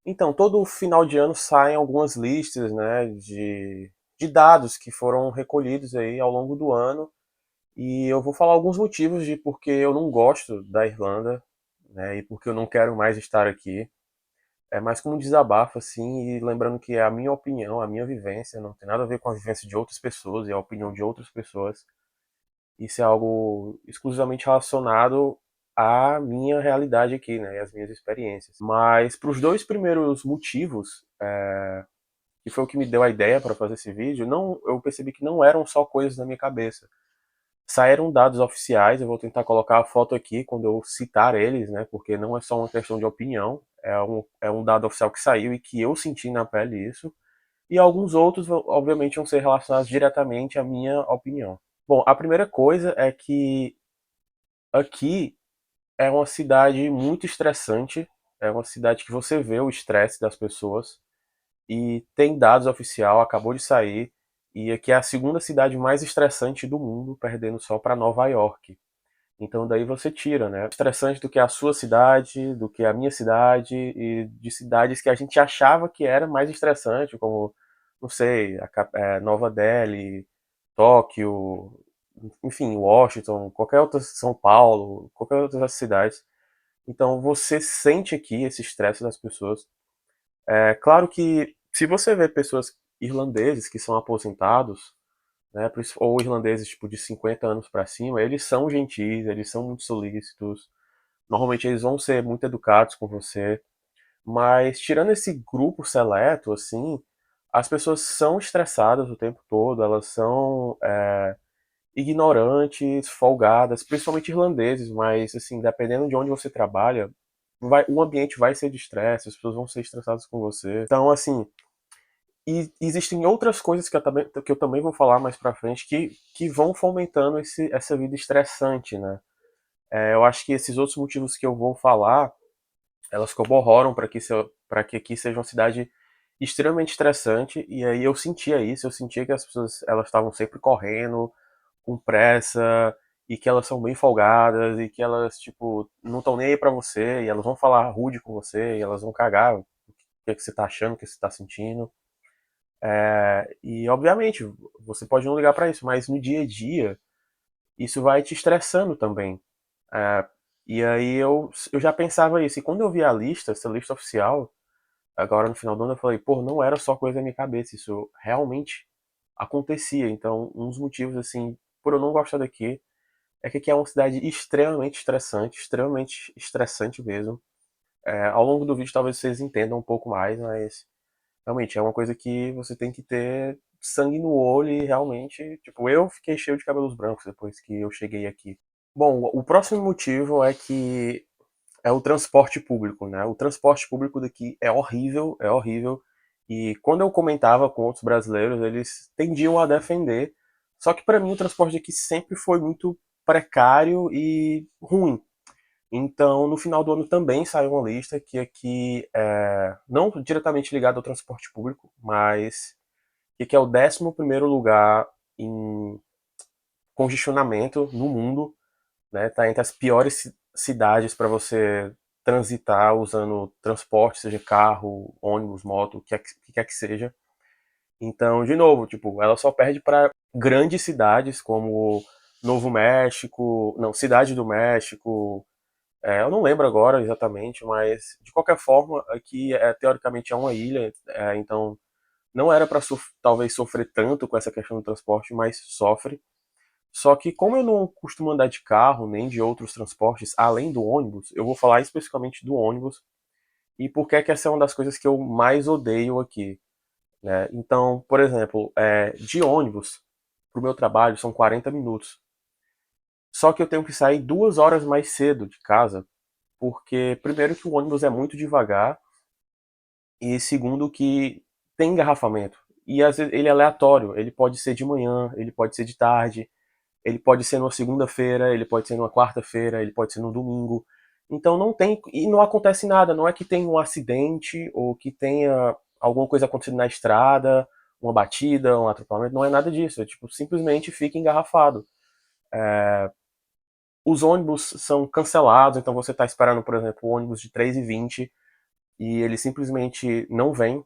Então, todo final de ano saem algumas listas, né, de dados que foram recolhidos aí ao longo do ano. E eu vou falar alguns motivos de porque eu não gosto da Irlanda, né, e porque eu não quero mais estar aqui. É mais como um desabafo, assim, e lembrando que é a minha opinião, a minha vivência, não tem nada a ver com a vivência de outras pessoas e a opinião de outras pessoas. Isso é algo exclusivamente relacionado à minha realidade aqui, né, e às minhas experiências. Mas para os dois primeiros motivos, que foi o que me deu a ideia para fazer esse vídeo, não, eu percebi que não eram só coisas na minha cabeça. Saíram dados oficiais, eu vou tentar colocar a foto aqui quando eu citar eles, né, porque não é só uma questão de opinião, é um dado oficial que saiu e que eu senti na pele isso. E alguns outros, obviamente, vão ser relacionados diretamente à minha opinião. Bom, a primeira coisa é que aqui é uma cidade muito estressante, é uma cidade que você vê o estresse das pessoas e tem dados oficial, acabou de sair, e aqui é a segunda cidade mais estressante do mundo, perdendo só para Nova York. Então daí você tira, né? Estressante do que a sua cidade, do que a minha cidade e de cidades que a gente achava que era mais estressante, como, não sei, Nova Delhi, Tóquio, enfim, Washington, qualquer outra, São Paulo, qualquer outra cidade. Então você sente aqui esse estresse das pessoas. É claro que se você vê pessoas irlandeses que são aposentados, né, ou irlandeses tipo de 50 anos para cima, eles são gentis, eles são muito solícitos. Normalmente eles vão ser muito educados com você, mas tirando esse grupo seleto, assim, as pessoas são estressadas o tempo todo, elas são ignorantes, folgadas, principalmente irlandeses, mas assim, dependendo de onde você trabalha, o ambiente vai ser de estresse, as pessoas vão ser estressadas com você. Então, assim, e existem outras coisas que eu também vou falar mais pra frente que vão fomentando essa vida estressante, né? Eu acho que esses outros motivos que eu vou falar, elas corroboram para que aqui seja uma cidade extremamente estressante, e aí eu sentia isso, eu sentia que as pessoas elas estavam sempre correndo, com pressa, e que elas são bem folgadas, e que elas, tipo, não estão nem aí pra você, e elas vão falar rude com você, e elas vão cagar o que, é que você tá achando, o que você tá sentindo. E obviamente, você pode não ligar pra isso, mas no dia a dia, isso vai te estressando também. É, e aí eu já pensava isso, e quando eu vi a lista, essa lista oficial, agora no final do ano, eu falei, pô, não era só coisa da minha cabeça, isso realmente acontecia. Então, um dos motivos, assim, por eu não gostar daqui, é que aqui é uma cidade extremamente estressante mesmo. Ao longo do vídeo talvez vocês entendam um pouco mais, mas realmente é uma coisa que você tem que ter sangue no olho e realmente, tipo, eu fiquei cheio de cabelos brancos depois que eu cheguei aqui. Bom, o próximo motivo é que é o transporte público, né? O transporte público daqui é horrível, é horrível. E quando eu comentava com outros brasileiros, eles tendiam a defender. Só que para mim o transporte daqui sempre foi muito precário e ruim. Então, no final do ano também saiu uma lista que aqui não diretamente ligada ao transporte público, mas que aqui é o 11º lugar em congestionamento no mundo, né? Tá entre as piores cidades para você transitar usando transporte, seja carro, ônibus, moto, que quer que seja. Então, de novo, tipo, ela só perde para grandes cidades como Novo México, não, Cidade do México. Eu não lembro agora exatamente, mas de qualquer forma, aqui teoricamente é uma ilha, então não era para talvez sofrer tanto com essa questão do transporte, mas sofre. Só que como eu não costumo andar de carro nem de outros transportes além do ônibus, eu vou falar especificamente do ônibus e por que essa é uma das coisas que eu mais odeio aqui, né? Então, por exemplo, de ônibus para o meu trabalho são 40 minutos. Só que eu tenho que sair 2 horas mais cedo de casa, porque primeiro que o ônibus é muito devagar e segundo que tem engarrafamento. E às vezes ele é aleatório, ele pode ser de manhã, ele pode ser de tarde, ele pode ser numa segunda-feira, ele pode ser numa quarta-feira, ele pode ser no domingo. Então não tem e não acontece nada, não é que tem um acidente ou que tenha alguma coisa acontecendo na estrada, uma batida, um atropelamento, não é nada disso, é tipo simplesmente fica engarrafado. Os ônibus são cancelados, então você está esperando, por exemplo, o ônibus de 3h20 e e ele simplesmente não vem,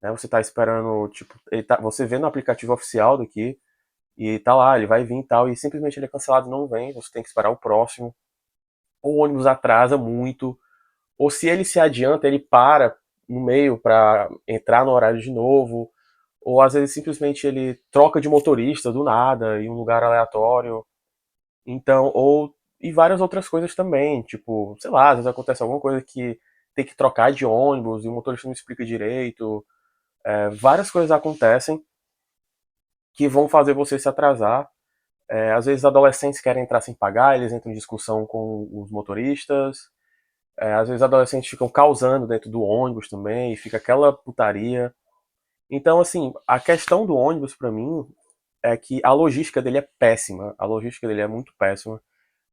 né? Você tá esperando, tipo, você vê no aplicativo oficial daqui, e tá lá, ele vai vir e tal, e simplesmente ele é cancelado e não vem, você tem que esperar o próximo. Ou o ônibus atrasa muito, ou se ele se adianta, ele para no meio para entrar no horário de novo, ou às vezes simplesmente ele troca de motorista do nada em um lugar aleatório. Então, ou e várias outras coisas também, tipo, sei lá, às vezes acontece alguma coisa que tem que trocar de ônibus e o motorista não explica direito. Várias coisas acontecem que vão fazer você se atrasar. Às vezes adolescentes querem entrar sem pagar, eles entram em discussão com os motoristas. Às vezes adolescentes ficam causando dentro do ônibus também, e fica aquela putaria. Então, assim, a questão do ônibus pra mim é que a logística dele é péssima. A logística dele é muito péssima.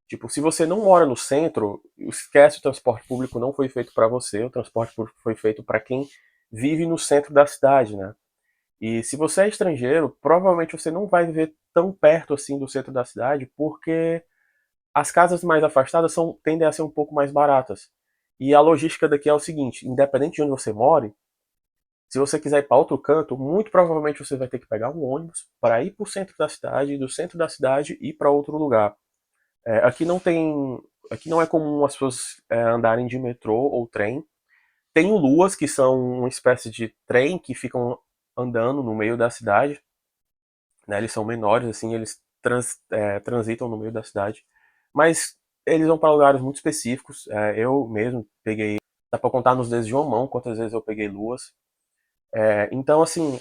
Tipo, se você não mora no centro, esquece, o transporte público não foi feito pra você, o transporte público foi feito pra quem vive no centro da cidade, né? E se você é estrangeiro, provavelmente você não vai viver tão perto assim do centro da cidade, porque as casas mais afastadas tendem a ser um pouco mais baratas. E a logística daqui é o seguinte: independente de onde você more, se você quiser ir para outro canto, muito provavelmente você vai ter que pegar um ônibus para ir para o centro da cidade, e do centro da cidade ir para outro lugar. Aqui não é comum as pessoas andarem de metrô ou trem. Tem o luas, que são uma espécie de trem que ficam andando no meio da cidade, né? Eles são menores, assim, eles transitam no meio da cidade, mas eles vão para lugares muito específicos. Eu mesmo peguei, dá para contar nos dedos de uma mão quantas vezes eu peguei luas. Então, assim,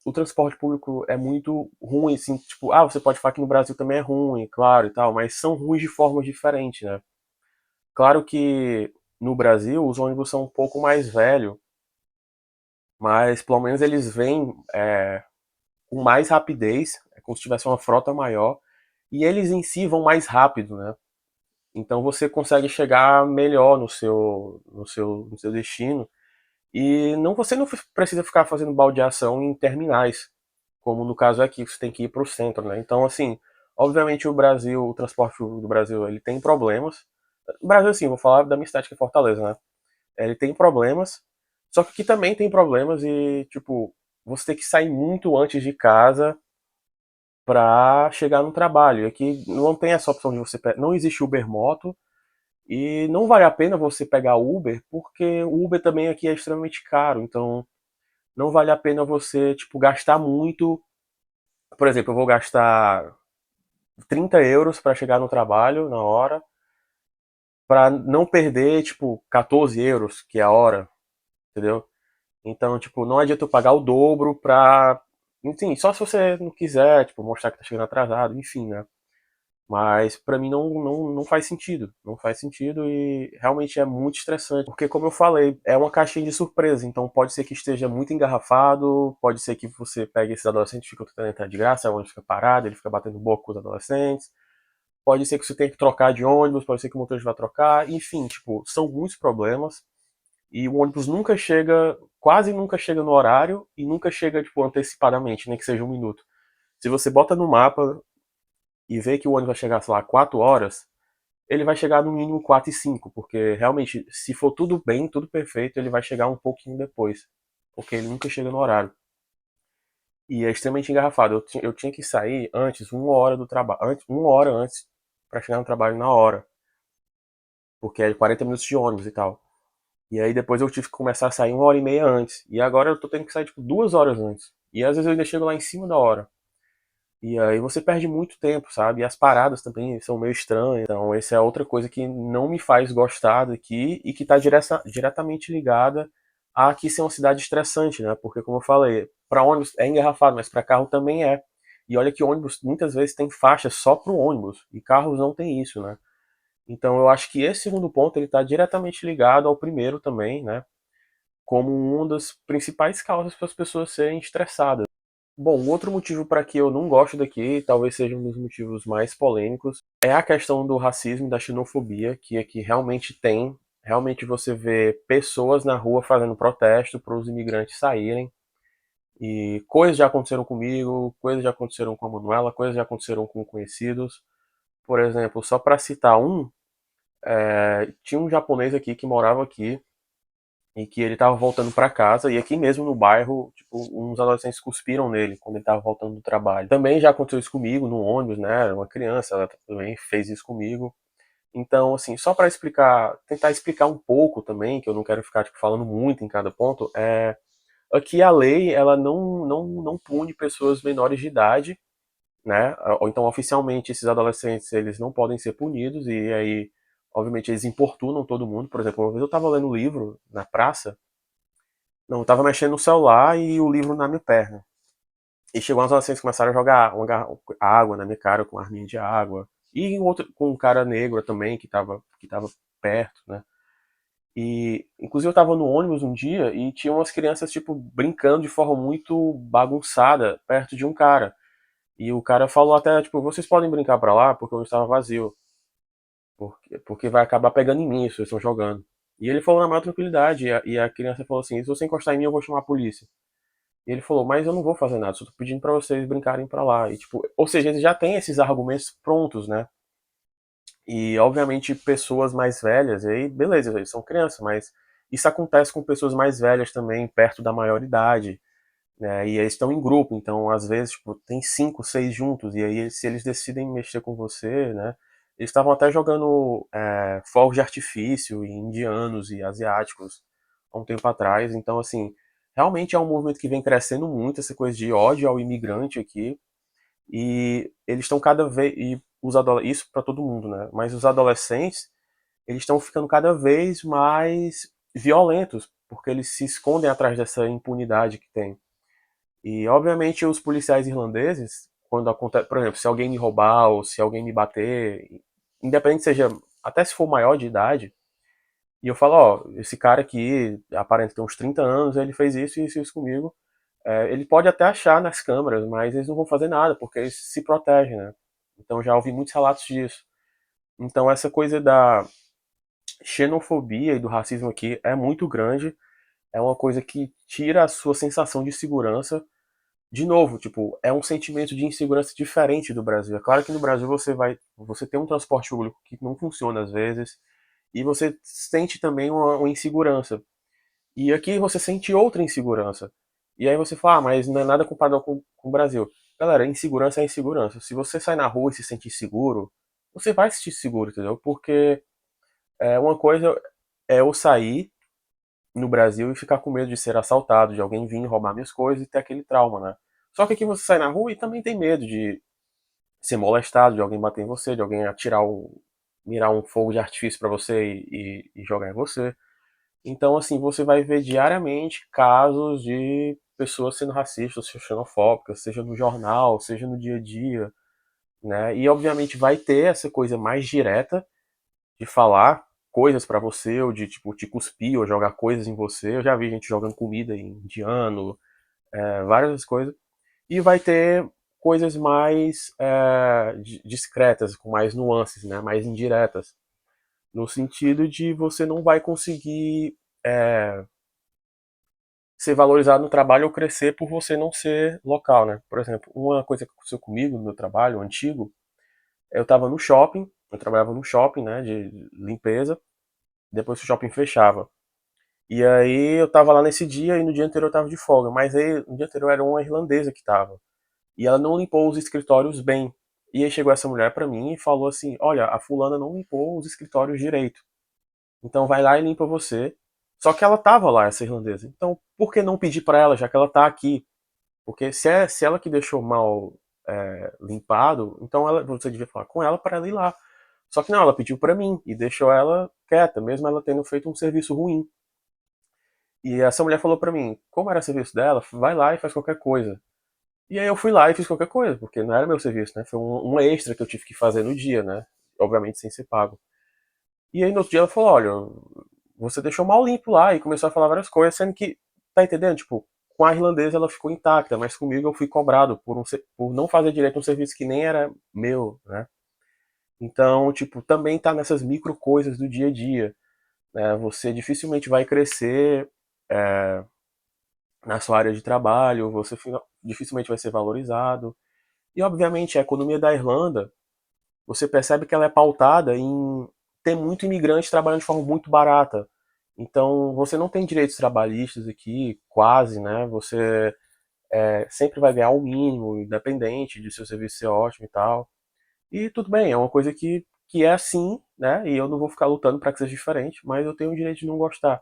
o transporte público é muito ruim, assim, tipo, você pode falar que no Brasil também é ruim, claro, e tal, mas são ruins de formas diferentes, né? Claro que no Brasil os ônibus são um pouco mais velhos, mas pelo menos eles vêm com mais rapidez, é como se tivesse uma frota maior, e eles em si vão mais rápido, né? Então você consegue chegar melhor no seu destino. E você não precisa ficar fazendo baldeação em terminais, como no caso aqui, você tem que ir para o centro, né? Então, assim, obviamente o transporte do Brasil, ele tem problemas. O Brasil, assim, vou falar da minha cidade, que é Fortaleza, né? Ele tem problemas, só que aqui também tem problemas e, tipo, você tem que sair muito antes de casa para chegar no trabalho. E aqui não tem essa opção de não existe Uber Moto, e não vale a pena você pegar Uber, porque o Uber também aqui é extremamente caro. Então, não vale a pena você, tipo, gastar muito. Por exemplo, eu vou gastar 30 euros para chegar no trabalho na hora, para não perder, tipo, 14 euros, que é a hora, entendeu? Então, tipo, não adianta eu pagar o dobro pra. Enfim, só se você não quiser, tipo, mostrar que tá chegando atrasado, enfim, né? Mas pra mim não faz sentido. Não faz sentido e realmente é muito estressante. Porque, como eu falei, é uma caixinha de surpresa. Então pode ser que esteja muito engarrafado, pode ser que você pegue esses adolescentes e fica tentando entrar de graça, onde fica parado, ele fica batendo boca com os adolescentes. Pode ser que você tenha que trocar de ônibus, pode ser que o motorista vá trocar. Enfim, tipo, são muitos problemas. E o ônibus nunca chega, quase nunca chega no horário e nunca chega, tipo, antecipadamente, nem que seja um minuto. Se você bota no mapa e vê que o ônibus vai chegar, sei lá, 4 horas, ele vai chegar no mínimo 4 e 5, porque realmente, se for tudo bem, tudo perfeito, ele vai chegar um pouquinho depois, porque ele nunca chega no horário. E é extremamente engarrafado. Eu tinha que sair antes, 1 hora do trabalho, 1 hora antes, para chegar no trabalho na hora, porque é 40 minutos de ônibus e tal. E aí depois eu tive que começar a sair 1 hora e meia antes. E agora eu tô tendo que sair, tipo, 2 horas antes. E às vezes eu ainda chego lá em cima da hora. E aí você perde muito tempo, sabe? E as paradas também são meio estranhas. Então, essa é outra coisa que não me faz gostar daqui e que está diretamente ligada a aqui ser uma cidade estressante, né? Porque, como eu falei, para ônibus é engarrafado, mas para carro também é. E olha que ônibus muitas vezes tem faixa só para o ônibus, e carros não tem isso, né? Então, eu acho que esse segundo ponto ele está diretamente ligado ao primeiro também, né? Como uma das principais causas para as pessoas serem estressadas. Bom, um outro motivo para que eu não gosto daqui, talvez seja um dos motivos mais polêmicos, é a questão do racismo e da xenofobia, que aqui realmente tem. Realmente você vê pessoas na rua fazendo protesto para os imigrantes saírem. E coisas já aconteceram comigo, coisas já aconteceram com a Manuela, coisas já aconteceram com conhecidos. Por exemplo, só para citar tinha um japonês aqui que morava aqui e que ele tava voltando pra casa, e aqui mesmo no bairro, tipo, uns adolescentes cuspiram nele quando ele tava voltando do trabalho. Também já aconteceu isso comigo no ônibus, né? Era uma criança, ela também fez isso comigo. Então, assim, só para explicar, tentar explicar um pouco também, que eu não quero ficar tipo, falando muito em cada ponto, aqui a lei ela não pune pessoas menores de idade, né? Ou então oficialmente esses adolescentes eles não podem ser punidos e aí, obviamente, eles importunam todo mundo. Por exemplo, uma vez eu estava lendo um livro na praça, não, eu tava mexendo no celular e o livro na minha perna. E chegou uns adolescentes que começaram a jogar água na minha cara com arminha de água. E outro, com um cara negro também que tava perto, né? E, inclusive, eu tava no ônibus um dia e tinha umas crianças, tipo, brincando de forma muito bagunçada perto de um cara. E o cara falou até, tipo, vocês podem brincar pra lá porque eu estava vazio. Porque vai acabar pegando em mim se vocês estão jogando. E ele falou na maior tranquilidade. E a criança falou assim: se você encostar em mim, eu vou chamar a polícia. E ele falou: mas eu não vou fazer nada, só tô pedindo pra vocês brincarem pra lá. E, tipo, ou seja, eles já têm esses argumentos prontos, né? E, obviamente, pessoas mais velhas, e aí, beleza, eles são crianças, mas isso acontece com pessoas mais velhas também, perto da maioridade, né? E eles estão em grupo, então, às vezes, tipo, tem cinco, seis juntos, e aí, se eles decidem mexer com você, né? Eles estavam até jogando fogos de artifício em indianos e asiáticos há um tempo atrás, então, assim, realmente é um movimento que vem crescendo muito, essa coisa de ódio ao imigrante aqui, e eles estão cada vez e isso para todo mundo, né? Mas os adolescentes, eles estão ficando cada vez mais violentos, porque eles se escondem atrás dessa impunidade que tem. E obviamente os policiais irlandeses, quando acontece, por exemplo, se alguém me roubar ou se alguém me bater, independente seja, até se for maior de idade, e eu falo, ó, esse cara aqui aparenta ter uns 30 anos, ele fez isso e isso comigo, ele pode até achar nas câmeras, mas eles não vão fazer nada, porque eles se protegem, né? Então já ouvi muitos relatos disso. Então essa coisa da xenofobia e do racismo aqui é muito grande, é uma coisa que tira a sua sensação de segurança. De novo, tipo, é um sentimento de insegurança diferente do Brasil. É claro que no Brasil você tem um transporte público que não funciona às vezes, e você sente também uma insegurança. E aqui você sente outra insegurança. E aí você fala, mas não é nada comparado com o Brasil. Galera, insegurança é insegurança. Se você sai na rua e se sente inseguro, você vai se sentir seguro, entendeu? Porque uma coisa é eu sair no Brasil e ficar com medo de ser assaltado, de alguém vir roubar minhas coisas e ter aquele trauma, né? Só que aqui você sai na rua e também tem medo de ser molestado, de alguém bater em você, de alguém mirar um fogo de artifício pra você e jogar em você. Então, assim, você vai ver diariamente casos de pessoas sendo racistas, xenofóbicas, seja no jornal, seja no dia a dia, né? E obviamente vai ter essa coisa mais direta de falar coisas pra você, ou de tipo te cuspir ou jogar coisas em você. Eu já vi gente jogando comida em indiano, várias coisas. E vai ter coisas mais discretas, com mais nuances, né? Mais indiretas, no sentido de você não vai conseguir é, ser valorizado no trabalho ou crescer por você não ser local, né? Por exemplo, uma coisa que aconteceu comigo no meu trabalho antigo, eu estava no shopping, eu trabalhava no shopping, né, de limpeza, depois o shopping fechava. E aí eu tava lá nesse dia e no dia anterior eu tava de folga, mas aí no dia anterior era uma irlandesa que tava. E ela não limpou os escritórios bem. E aí chegou essa mulher pra mim e falou assim: "Olha, a fulana não limpou os escritórios direito. Então vai lá e limpa você". Só que ela tava lá, essa irlandesa. Então, por que não pedir pra ela, já que ela tá aqui? Porque se ela que deixou mal limpado, então você devia falar com ela para ela ir lá. Só que não, ela pediu para mim e deixou ela quieta, mesmo ela tendo feito um serviço ruim. E essa mulher falou para mim, como era o serviço dela, vai lá e faz qualquer coisa. E aí eu fui lá e fiz qualquer coisa, porque não era meu serviço, né? Foi um extra que eu tive que fazer no dia, né? Obviamente sem ser pago. E aí no outro dia ela falou, olha, você deixou mal limpo lá e começou a falar várias coisas, sendo que, tá entendendo? Tipo, com a irlandesa ela ficou intacta, mas comigo eu fui cobrado por não fazer direito um serviço que nem era meu, né? Então, tipo, também tá nessas micro coisas do dia a dia, né? Você dificilmente vai crescer na sua área de trabalho, dificilmente vai ser valorizado. E, obviamente, a economia da Irlanda, você percebe que ela é pautada em ter muito imigrante trabalhando de forma muito barata. Então, você não tem direitos trabalhistas aqui, quase, né? Você sempre vai ganhar o mínimo, independente de seu serviço ser ótimo e tal. E tudo bem, é uma coisa que é assim, né? E eu não vou ficar lutando para que seja diferente, mas eu tenho o direito de não gostar.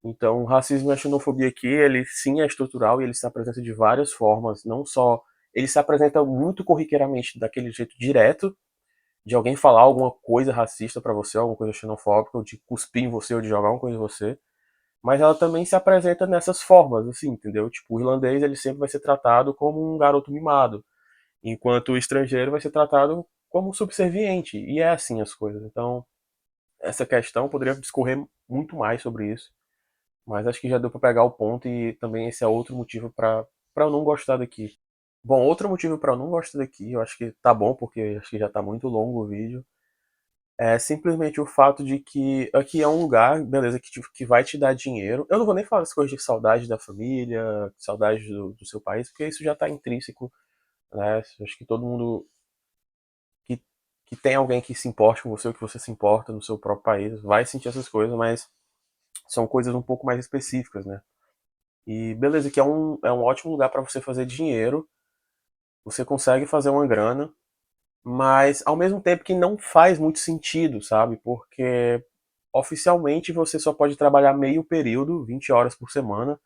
Então, o racismo e a xenofobia aqui, ele sim é estrutural e ele se apresenta de várias formas, não só ele se apresenta muito corriqueiramente daquele jeito direto, de alguém falar alguma coisa racista pra você, alguma coisa xenofóbica, ou de cuspir em você, ou de jogar alguma coisa em você, mas ela também se apresenta nessas formas, assim, entendeu? Tipo, o irlandês, ele sempre vai ser tratado como um garoto mimado, enquanto o estrangeiro vai ser tratado como um subserviente, e é assim as coisas. Então, essa questão poderia discorrer muito mais sobre isso, mas acho que já deu pra pegar o ponto e também esse é outro motivo pra eu não gostar daqui. Bom, outro motivo pra eu não gostar daqui, eu acho que tá bom, porque acho que já tá muito longo o vídeo, é simplesmente o fato de que aqui é um lugar, beleza, que vai te dar dinheiro. Eu não vou nem falar das coisas de saudade da família, saudade do seu país, porque isso já tá intrínseco, né? Acho que todo mundo que, que tem alguém que se importe com você, ou que você se importa no seu próprio país, vai sentir essas coisas, mas são coisas um pouco mais específicas, né? E beleza, que é um ótimo lugar para você fazer dinheiro, você consegue fazer uma grana, mas ao mesmo tempo que não faz muito sentido, sabe? Porque oficialmente você só pode trabalhar meio período, 20 horas por semana.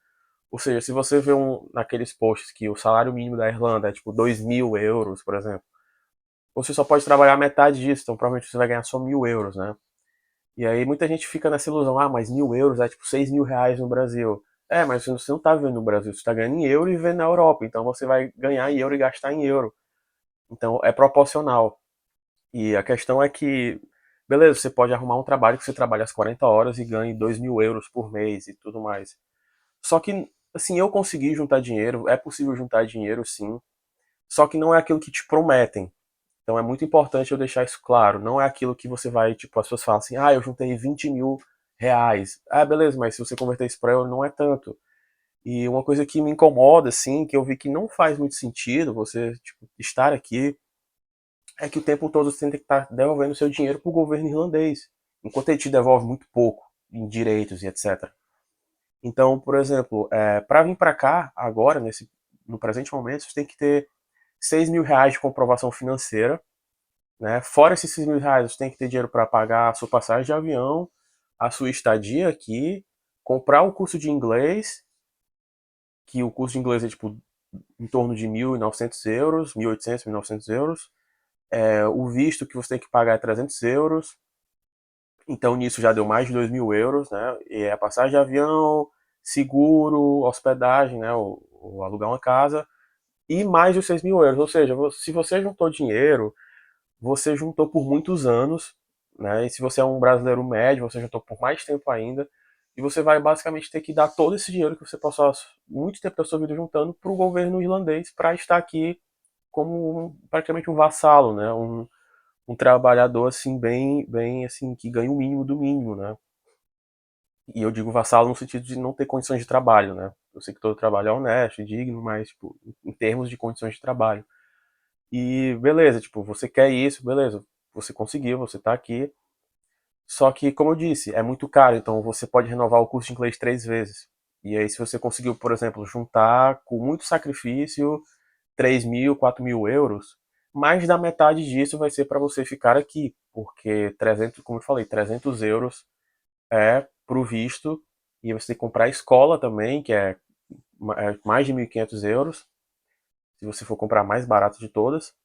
Ou seja, se você vê naqueles posts que o salário mínimo da Irlanda é tipo 2.000 euros, por exemplo, você só pode trabalhar metade disso, então provavelmente você vai ganhar só 1.000 euros, né? E aí muita gente fica nessa ilusão, ah, mas 1.000 euros é tipo 6.000 reais no Brasil. É, mas você não tá vivendo no Brasil, você tá ganhando em euro e vivendo na Europa, então você vai ganhar em euro e gastar em euro. Então é proporcional. E a questão é que, beleza, você pode arrumar um trabalho que você trabalha as 40 horas e ganhe 2.000 euros por mês e tudo mais. Só que, assim, eu consegui juntar dinheiro, é possível juntar dinheiro sim, só que não é aquilo que te prometem. Então é muito importante eu deixar isso claro. Não é aquilo que você vai, tipo, as pessoas falam assim, ah, eu juntei 20.000 reais. Ah, beleza, mas se você converter isso para euro, não é tanto. E uma coisa que me incomoda, assim, que eu vi que não faz muito sentido você, tipo, estar aqui, é que o tempo todo você tem que estar devolvendo seu dinheiro pro governo irlandês, enquanto ele te devolve muito pouco em direitos e etc. Então, por exemplo, para vir para cá agora, no presente momento, você tem que ter 6.000 reais de comprovação financeira, né? Fora esses 6.000 reais, você tem que ter dinheiro para pagar a sua passagem de avião, a sua estadia aqui, comprar o curso de inglês, que o curso de inglês é tipo em torno de 1.900 euros, 1.800, 1.900 euros. O visto que você tem que pagar é 300 euros. Então nisso já deu mais de 2.000 euros, né? E é a passagem de avião, seguro, hospedagem, né? Ou alugar uma casa, e mais de 6.000 euros. Ou seja, se você juntou dinheiro, você juntou por muitos anos, né? E se você é um brasileiro médio, você juntou por mais tempo ainda. E você vai basicamente ter que dar todo esse dinheiro que você passou muito tempo da sua vida juntando para o governo irlandês para estar aqui como praticamente um vassalo, né? Um trabalhador assim bem assim que ganha o mínimo do mínimo, né? E eu digo vassalo no sentido de não ter condições de trabalho, né? Eu sei que todo trabalho é honesto e digno, mas tipo, em termos de condições de trabalho. E beleza, tipo, você quer isso, beleza, você conseguiu, você tá aqui. Só que, como eu disse, é muito caro, então você pode renovar o curso de inglês 3 vezes. E aí, se você conseguiu, por exemplo, juntar com muito sacrifício 3.000, 4.000 euros, mais da metade disso vai ser para você ficar aqui, porque 300, como eu falei, 300 euros é pro visto, e você tem que comprar a escola também, que é mais de 1.500 euros, se você for comprar a mais barato de todas.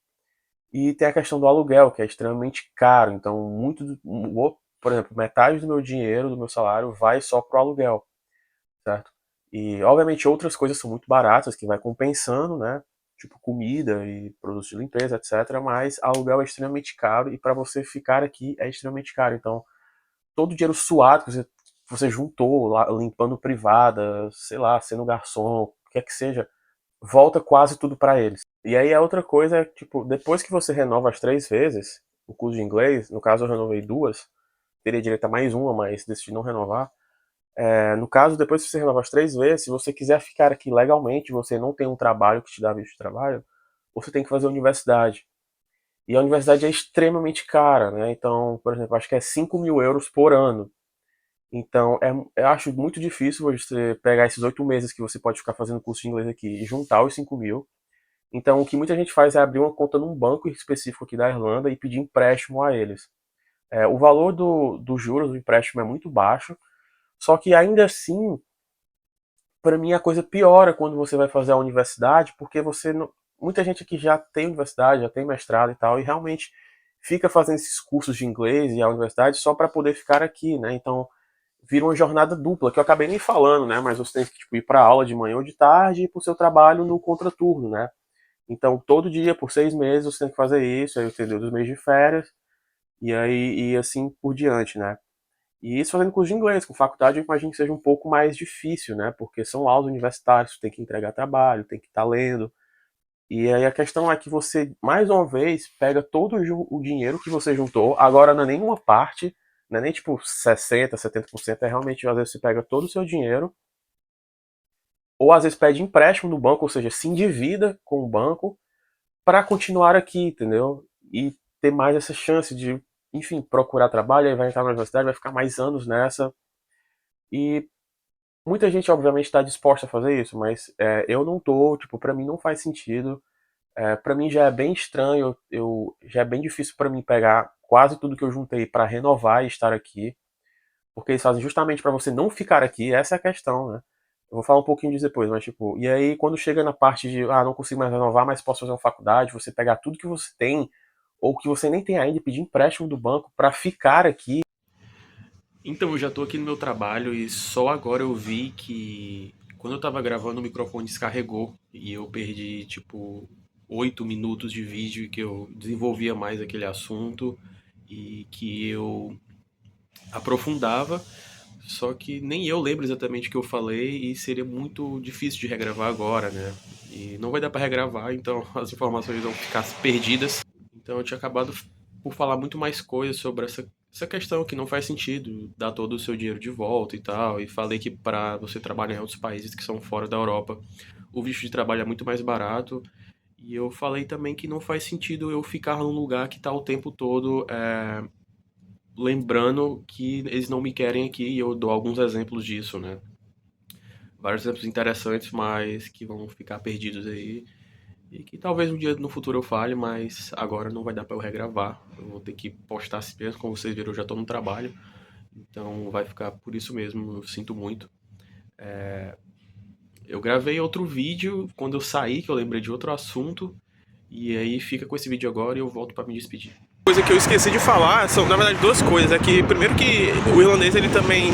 E tem a questão do aluguel, que é extremamente caro. Então, por exemplo, metade do meu dinheiro, do meu salário, vai só pro aluguel, certo? E, obviamente, outras coisas são muito baratas, que vai compensando, né? Tipo comida e produtos de limpeza, etc. Mas aluguel é extremamente caro e para você ficar aqui é extremamente caro. Então, todo o dinheiro suado que você juntou lá, limpando privada, sei lá, sendo garçom, o que é que seja, volta quase tudo para eles. E aí a outra coisa é, tipo, depois que você renova as 3 vezes o curso de inglês, no caso eu renovei duas, teria direito a mais uma, mas decidi não renovar. No caso, depois que você renova as 3 vezes, se você quiser ficar aqui legalmente, você não tem um trabalho que te dá visto de trabalho, você tem que fazer a universidade. E a universidade é extremamente cara, né? Então, por exemplo, acho que é 5.000 euros por ano. Então, eu acho muito difícil você pegar esses 8 meses que você pode ficar fazendo curso de inglês aqui e juntar os 5.000. Então, o que muita gente faz é abrir uma conta num banco específico aqui da Irlanda e pedir empréstimo a eles. O valor dos juros do empréstimo é muito baixo, só que ainda assim, para mim a coisa piora quando você vai fazer a universidade, porque você não, muita gente aqui já tem universidade, já tem mestrado e tal, e realmente fica fazendo esses cursos de inglês e a universidade só para poder ficar aqui, né? Então, vira uma jornada dupla, que eu acabei nem falando, né? Mas você tem que tipo, ir para aula de manhã ou de tarde e para o seu trabalho no contraturno, né? Então, todo dia, por 6 meses, você tem que fazer isso, aí você deu 2 meses de férias, e assim por diante, né? E isso fazendo curso de inglês, com faculdade eu imagino que seja um pouco mais difícil, né? Porque são aulas universitárias, tem que entregar trabalho, tem que estar lendo. E aí a questão é que você, mais uma vez, pega todo o dinheiro que você juntou, agora não é nenhuma parte, não é nem tipo 60, 70%, é realmente, às vezes você pega todo o seu dinheiro, ou às vezes pede empréstimo no banco, ou seja, se endivida com o banco para continuar aqui, entendeu? E ter mais essa chance de, enfim, procurar trabalho, aí vai entrar na universidade, vai ficar mais anos nessa. E muita gente, obviamente, está disposta a fazer isso, mas eu não tô, tipo, para mim não faz sentido. Para mim já é bem estranho, já é bem difícil para mim pegar quase tudo que eu juntei para renovar e estar aqui, porque eles fazem justamente para você não ficar aqui, essa é a questão, né? Eu vou falar um pouquinho disso depois, mas tipo, e aí quando chega na parte de, não consigo mais renovar, mas posso fazer uma faculdade, você pegar tudo que você tem, ou que você nem tem ainda, e pedir empréstimo do banco para ficar aqui. Então, eu já tô aqui no meu trabalho e só agora eu vi que quando eu tava gravando o microfone descarregou e eu perdi tipo 8 minutos de vídeo que eu desenvolvia mais aquele assunto e que eu aprofundava, só que nem eu lembro exatamente o que eu falei e seria muito difícil de regravar agora, né? E não vai dar pra regravar, então as informações vão ficar perdidas. Então eu tinha acabado por falar muito mais coisas sobre essa questão que não faz sentido dar todo o seu dinheiro de volta e tal. E falei que para você trabalhar em outros países que são fora da Europa, o visto de trabalho é muito mais barato. E eu falei também que não faz sentido eu ficar num lugar que tá o tempo todo lembrando que eles não me querem aqui. E eu dou alguns exemplos disso, né? Vários exemplos interessantes, mas que vão ficar perdidos aí. E que talvez um dia no futuro eu fale, mas agora não vai dar pra eu regravar. Eu vou ter que postar assim mesmo, como vocês viram, eu já tô no trabalho. Então vai ficar por isso mesmo, eu sinto muito. Eu gravei outro vídeo quando eu saí, que eu lembrei de outro assunto. E aí fica com esse vídeo agora e eu volto pra me despedir. Coisa que eu esqueci de falar são, na verdade, duas coisas. É que, primeiro, que o irlandês ele também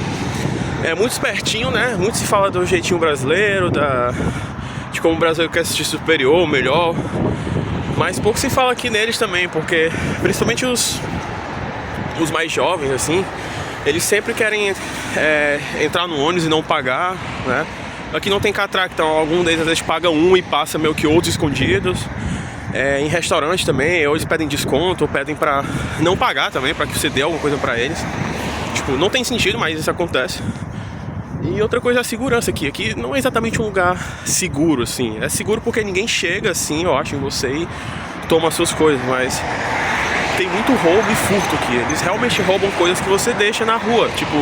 é muito espertinho, né? Muito se fala do jeitinho brasileiro, de como o brasileiro quer se sentir superior, melhor. Mas pouco se fala aqui neles também, porque principalmente os mais jovens, assim, eles sempre querem entrar no ônibus e não pagar, né? Aqui não tem catraca, então algum deles às vezes paga um e passa meio que outros escondidos. Em restaurante também, ou eles pedem desconto, ou pedem pra não pagar também, pra que você dê alguma coisa pra eles. Tipo, não tem sentido, mas isso acontece. E outra coisa é a segurança aqui. Aqui não é exatamente um lugar seguro, assim. É seguro porque ninguém chega, assim, eu acho, em você e toma as suas coisas, mas tem muito roubo e furto aqui. Eles realmente roubam coisas que você deixa na rua, tipo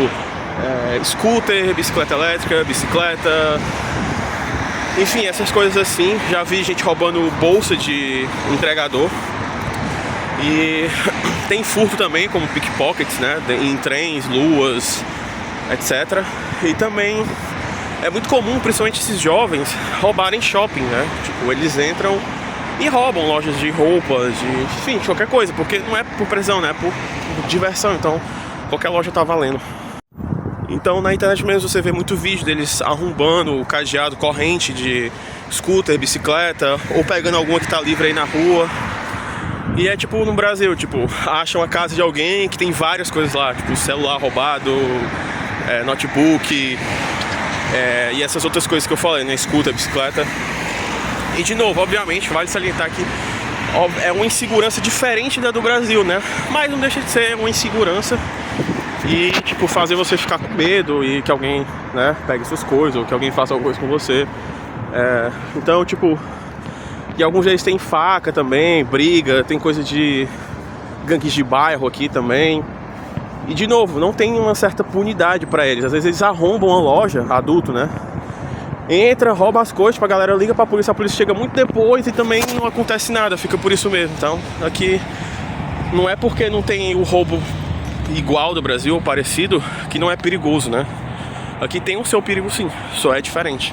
scooter, bicicleta elétrica, bicicleta, enfim, essas coisas assim. Já vi gente roubando bolsa de entregador. E tem furto também, como pickpockets, né? Em trens, luas, etc. E também é muito comum, principalmente esses jovens, roubarem shopping, né? Tipo, eles entram e roubam lojas de roupas, enfim, qualquer coisa, porque não é por prisão, né? É por diversão, então qualquer loja tá valendo. Então na internet mesmo você vê muito vídeo deles arrombando o cadeado, corrente de scooter, bicicleta, ou pegando alguma que tá livre aí na rua. E é tipo no Brasil, tipo, acham a casa de alguém que tem várias coisas lá, tipo celular roubado, notebook, e essas outras coisas que eu falei, né? Scooter, bicicleta. E de novo, obviamente, vale salientar que é uma insegurança diferente da do Brasil, né? Mas não deixa de ser uma insegurança e, tipo, fazer você ficar com medo e que alguém, né, pegue suas coisas ou que alguém faça alguma coisa com você. Então, tipo, e alguns deles tem faca também, briga, tem coisa de gangues de bairro aqui também. E de novo, não tem uma certa punidade pra eles. Às vezes eles arrombam a loja, adulto, né? Entra, rouba as coisas pra galera, liga pra polícia, a polícia chega muito depois e também não acontece nada, fica por isso mesmo. Então, aqui não é porque não tem o roubo igual do Brasil ou parecido que não é perigoso, né? Aqui tem o seu perigo sim, só é diferente.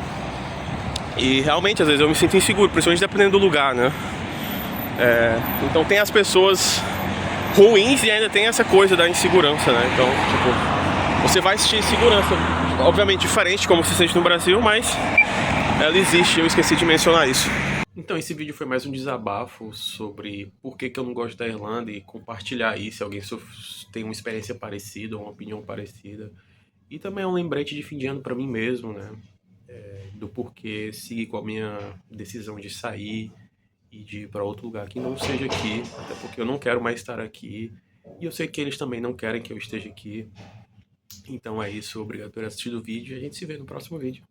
E realmente, às vezes eu me sinto inseguro, principalmente dependendo do lugar, né? Então tem as pessoas ruins e ainda tem essa coisa da insegurança, né? Então, tipo, você vai sentir segurança, obviamente diferente como se sente no Brasil, mas ela existe, eu esqueci de mencionar isso. Então esse vídeo foi mais um desabafo sobre por que eu não gosto da Irlanda e compartilhar isso se alguém tem uma experiência parecida ou uma opinião parecida. E também é um lembrete de fim de ano pra mim mesmo, né? Do porquê seguir com a minha decisão de sair e de ir pra outro lugar que não seja aqui, até porque eu não quero mais estar aqui. E eu sei que eles também não querem que eu esteja aqui. Então é isso, obrigado por assistir o vídeo e a gente se vê no próximo vídeo.